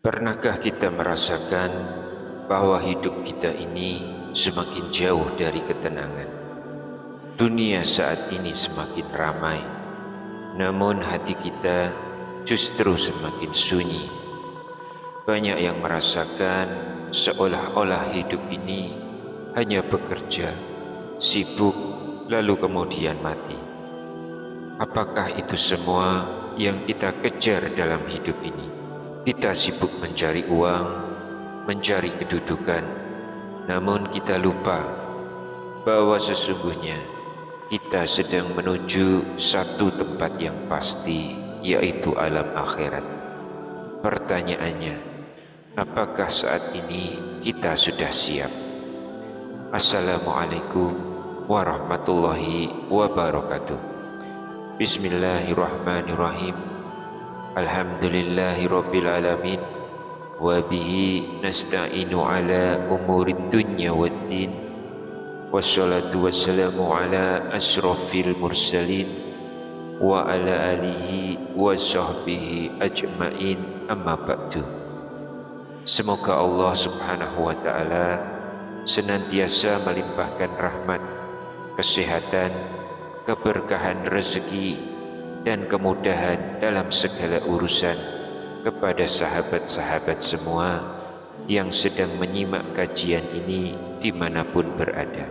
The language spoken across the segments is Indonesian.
Pernahkah kita merasakan bahwa hidup kita ini semakin jauh dari ketenangan? Dunia saat ini semakin ramai, namun hati kita justru semakin sunyi. Banyak yang merasakan seolah-olah hidup ini hanya bekerja, sibuk, lalu kemudian mati. Apakah itu semua yang kita kejar dalam hidup ini? Kita sibuk mencari uang, mencari kedudukan, namun kita lupa bahwa sesungguhnya kita sedang menuju satu tempat yang pasti, yaitu alam akhirat. Pertanyaannya, apakah saat ini kita sudah siap? Assalamualaikum warahmatullahi wabarakatuh. Bismillahirrahmanirrahim. Alhamdulillahi rabbil alamin, wa bihi nasta'inu ala umurid dunya waddin, wassalatu wassalamu ala ashrafil mursalin wa ala alihi wa sahbihi ajma'in, amma ba'du. Semoga Allah subhanahu wa ta'ala senantiasa melimpahkan rahmat, kesehatan, keberkahan rezeki dan kemudahan dalam segala urusan kepada sahabat-sahabat semua yang sedang menyimak kajian ini dimanapun berada.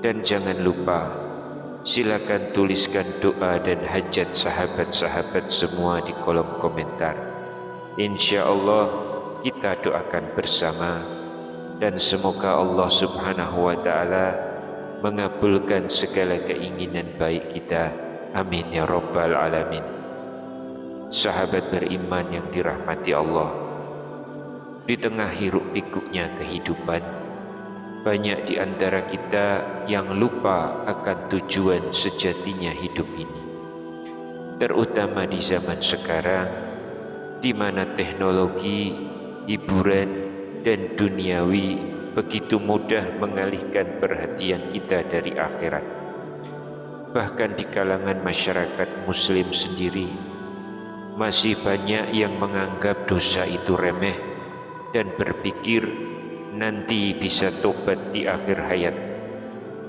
Dan jangan lupa, silakan tuliskan doa dan hajat sahabat-sahabat semua di kolom komentar. Insya Allah kita doakan bersama, dan semoga Allah subhanahu wa ta'ala mengabulkan segala keinginan baik kita. Amin ya rabbal alamin. Sahabat beriman yang dirahmati Allah, di tengah hiruk pikuknya kehidupan, banyak di antara kita yang lupa akan tujuan sejatinya hidup ini. Terutama di zaman sekarang, di mana teknologi, hiburan, dan duniawi begitu mudah mengalihkan perhatian kita dari akhirat. Bahkan di kalangan masyarakat muslim sendiri, masih banyak yang menganggap dosa itu remeh dan berpikir nanti bisa tobat di akhir hayat.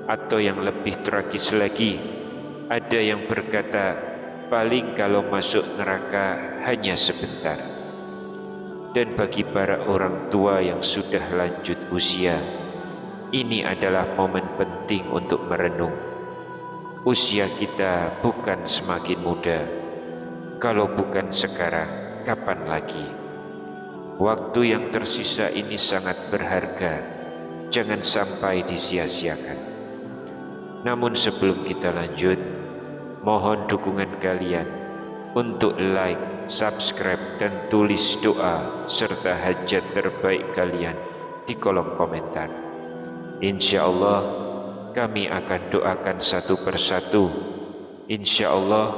Atau yang lebih tragis lagi, ada yang berkata paling kalau masuk neraka hanya sebentar. Dan bagi para orang tua yang sudah lanjut usia, ini adalah momen penting untuk merenung. Usia kita bukan semakin muda. Kalau bukan sekarang, kapan lagi? Waktu yang tersisa ini sangat berharga, jangan sampai disia-siakan. Namun sebelum kita lanjut, mohon dukungan kalian untuk like, subscribe, dan tulis doa serta hajat terbaik kalian di kolom komentar. Insya Allah kami akan doakan satu persatu. Insya Allah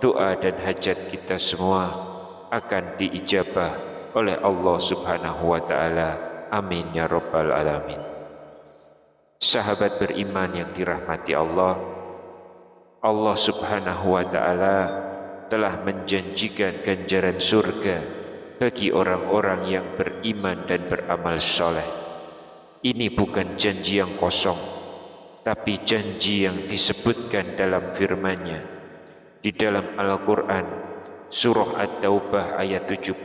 doa dan hajat kita semua akan diijabah oleh Allah subhanahu wa ta'ala. Amin ya rabbal alamin. Sahabat beriman yang dirahmati Allah, Allah subhanahu wa ta'ala telah menjanjikan ganjaran surga bagi orang-orang yang beriman dan beramal soleh. Ini bukan janji yang kosong, tapi janji yang disebutkan dalam firman-Nya di dalam Al-Quran surah At-Taubah ayat 72.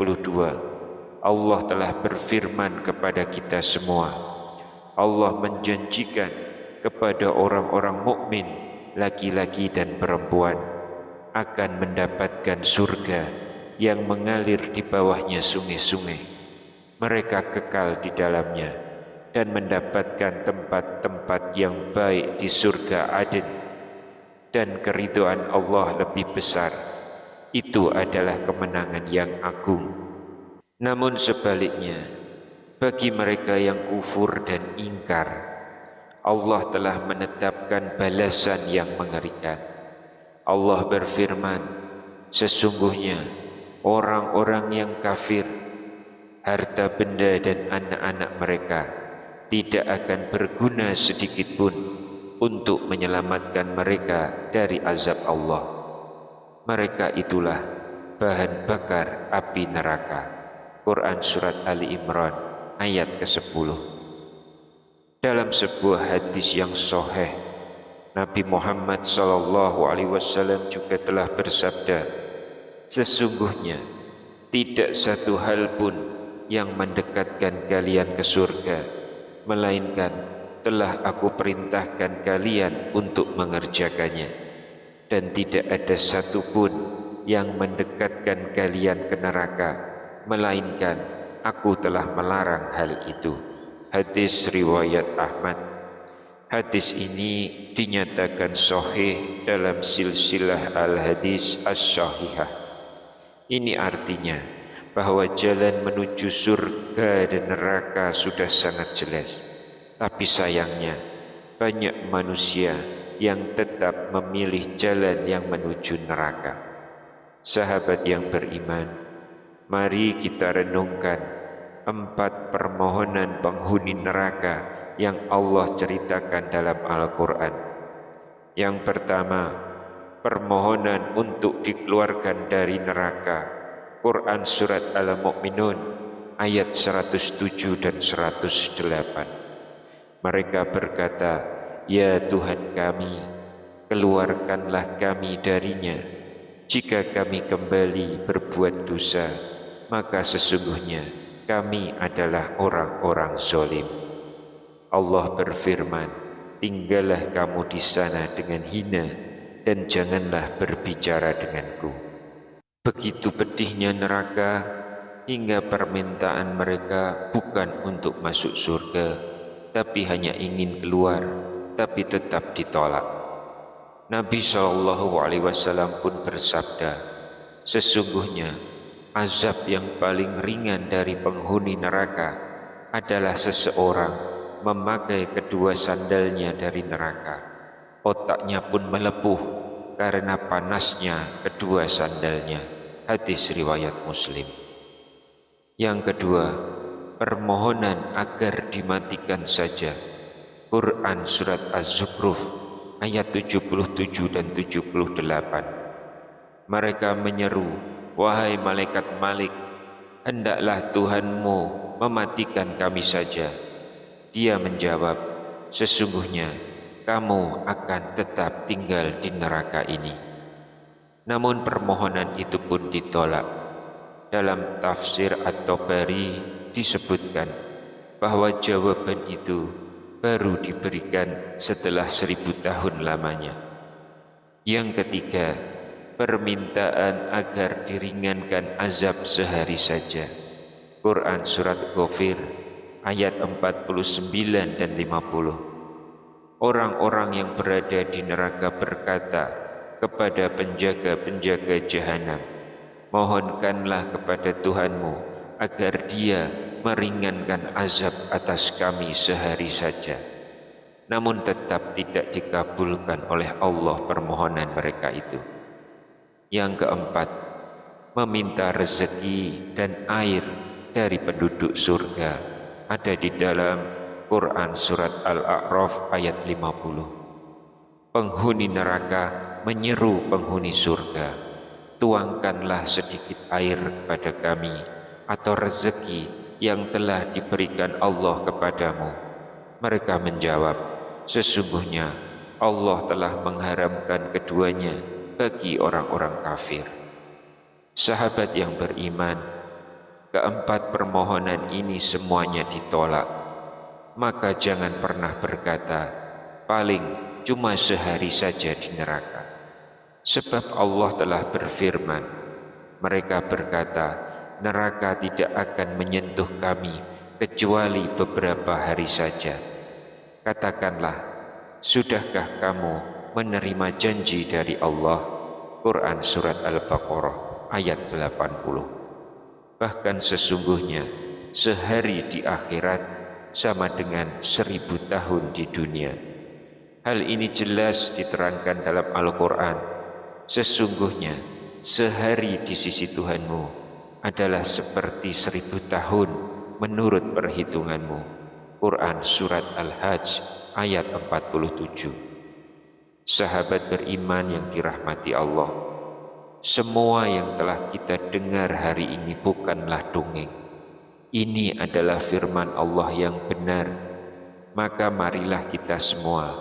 Allah telah berfirman kepada kita semua. Allah menjanjikan kepada orang-orang mukmin, laki-laki dan perempuan, akan mendapatkan surga yang mengalir di bawahnya sungai-sungai. Mereka kekal di dalamnya dan mendapatkan tempat-tempat yang baik di surga Aden. Dan keridhaan Allah lebih besar. Itu adalah kemenangan yang agung. Namun sebaliknya, bagi mereka yang kufur dan ingkar, Allah telah menetapkan balasan yang mengerikan. Allah berfirman, sesungguhnya orang-orang yang kafir, harta benda dan anak-anak mereka tidak akan berguna sedikitpun untuk menyelamatkan mereka dari azab Allah. Mereka itulah bahan bakar api neraka. Quran Surat Ali Imran ayat ke-10. Dalam sebuah hadis yang sahih, Nabi Muhammad SAW juga telah bersabda, sesungguhnya tidak satu hal pun yang mendekatkan kalian ke surga, melainkan telah aku perintahkan kalian untuk mengerjakannya, dan tidak ada satu pun yang mendekatkan kalian ke neraka, melainkan aku telah melarang hal itu. Hadis riwayat Ahmad. Hadis ini dinyatakan sahih dalam silsilah al-hadis as-sahihah. Ini artinya bahwa jalan menuju surga dan neraka sudah sangat jelas. Tapi sayangnya banyak manusia yang tetap memilih jalan yang menuju neraka. Sahabat yang beriman, mari kita renungkan 4 permohonan penghuni neraka yang Allah ceritakan dalam Al-Quran. Yang pertama, permohonan untuk dikeluarkan dari neraka. Quran Surat Al-Mu'minun ayat 107 dan 108. Mereka berkata, ya Tuhan kami, keluarkanlah kami darinya. Jika kami kembali berbuat dosa, maka sesungguhnya kami adalah orang-orang zalim. Allah berfirman, tinggallah kamu di sana dengan hina dan janganlah berbicara denganku. Begitu pedihnya neraka hingga permintaan mereka bukan untuk masuk surga, tapi hanya ingin keluar, tapi tetap ditolak. Nabi SAW pun bersabda, sesungguhnya azab yang paling ringan dari penghuni neraka adalah seseorang memakai kedua sandalnya dari neraka. Otaknya pun melepuh karena panasnya kedua sandalnya. Hadis riwayat Muslim. Yang kedua, permohonan agar dimatikan saja. Quran Surat Az-Zukhruf ayat 77 dan 78. Mereka menyeru, wahai malaikat Malik, hendaklah Tuhanmu mematikan kami saja. Dia menjawab, sesungguhnya kamu akan tetap tinggal di neraka ini. Namun permohonan itu pun ditolak. Dalam tafsir At-Tabari disebutkan bahwa jawaban itu baru diberikan setelah 1000 tahun lamanya. Yang ketiga, permintaan agar diringankan azab sehari saja. Quran Surat Ghafir ayat 49 dan 50. Orang-orang yang berada di neraka berkata kepada penjaga-penjaga jahanam, mohonkanlah kepada Tuhanmu agar Dia meringankan azab atas kami sehari saja. Namun tetap tidak dikabulkan oleh Allah permohonan mereka itu. Yang keempat, meminta rezeki dan air dari penduduk surga. Ada di dalam Quran Surat Al-A'raf ayat 50. Penghuni neraka menyeru penghuni surga, tuangkanlah sedikit air kepada kami atau rezeki yang telah diberikan Allah kepadamu. Mereka menjawab, sesungguhnya Allah telah mengharamkan keduanya bagi orang-orang kafir. Sahabat yang beriman, keempat permohonan ini semuanya ditolak. Maka jangan pernah berkata, paling cuma sehari saja di neraka. Sebab Allah telah berfirman, mereka berkata, neraka tidak akan menyentuh kami kecuali beberapa hari saja. Katakanlah, sudahkah kamu menerima janji dari Allah? Quran Surat Al-Baqarah ayat 80. Bahkan sesungguhnya sehari di akhirat sama dengan 1000 tahun di dunia. Hal ini jelas diterangkan dalam Al-Quran. Sesungguhnya sehari di sisi Tuhanmu adalah seperti 1000 tahun menurut perhitunganmu. Quran Surat Al-Hajj ayat 47. Sahabat beriman yang dirahmati Allah, semua yang telah kita dengar hari ini bukanlah dongeng, Ini adalah firman Allah yang benar. Maka marilah kita semua,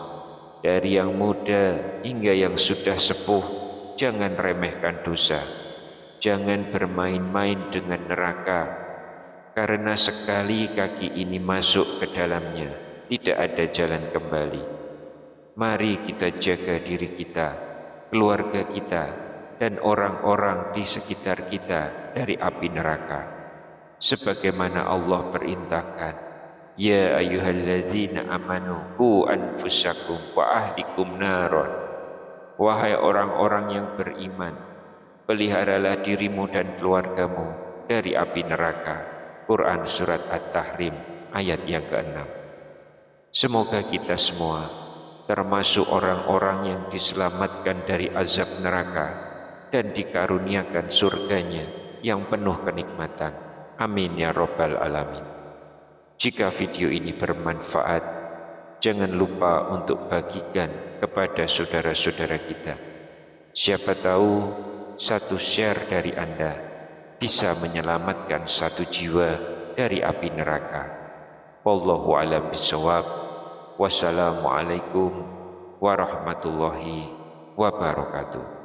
dari yang muda hingga yang sudah sepuh, jangan remehkan dosa. Jangan bermain-main dengan neraka, karena sekali kaki ini masuk ke dalamnya, tidak ada jalan kembali. Mari kita jaga diri kita, keluarga kita, dan orang-orang di sekitar kita dari api neraka. Sebagaimana Allah perintahkan, Ya ayyuhallazina amanu qu anfusakum wa ahlikum naron. Wahai orang-orang yang beriman, peliharalah dirimu dan keluargamu dari api neraka. Quran Surat At-Tahrim ayat yang ke-6. Semoga kita semua termasuk orang-orang yang diselamatkan dari azab neraka dan dikaruniakan surganya yang penuh kenikmatan. Amin ya Rabbal Alamin. Jika video ini bermanfaat, jangan lupa untuk bagikan kepada saudara-saudara kita. Siapa tahu satu share dari Anda bisa menyelamatkan satu jiwa dari api neraka. Wallahu a'lam bishawab. Wassalamualaikum warahmatullahi wabarakatuh.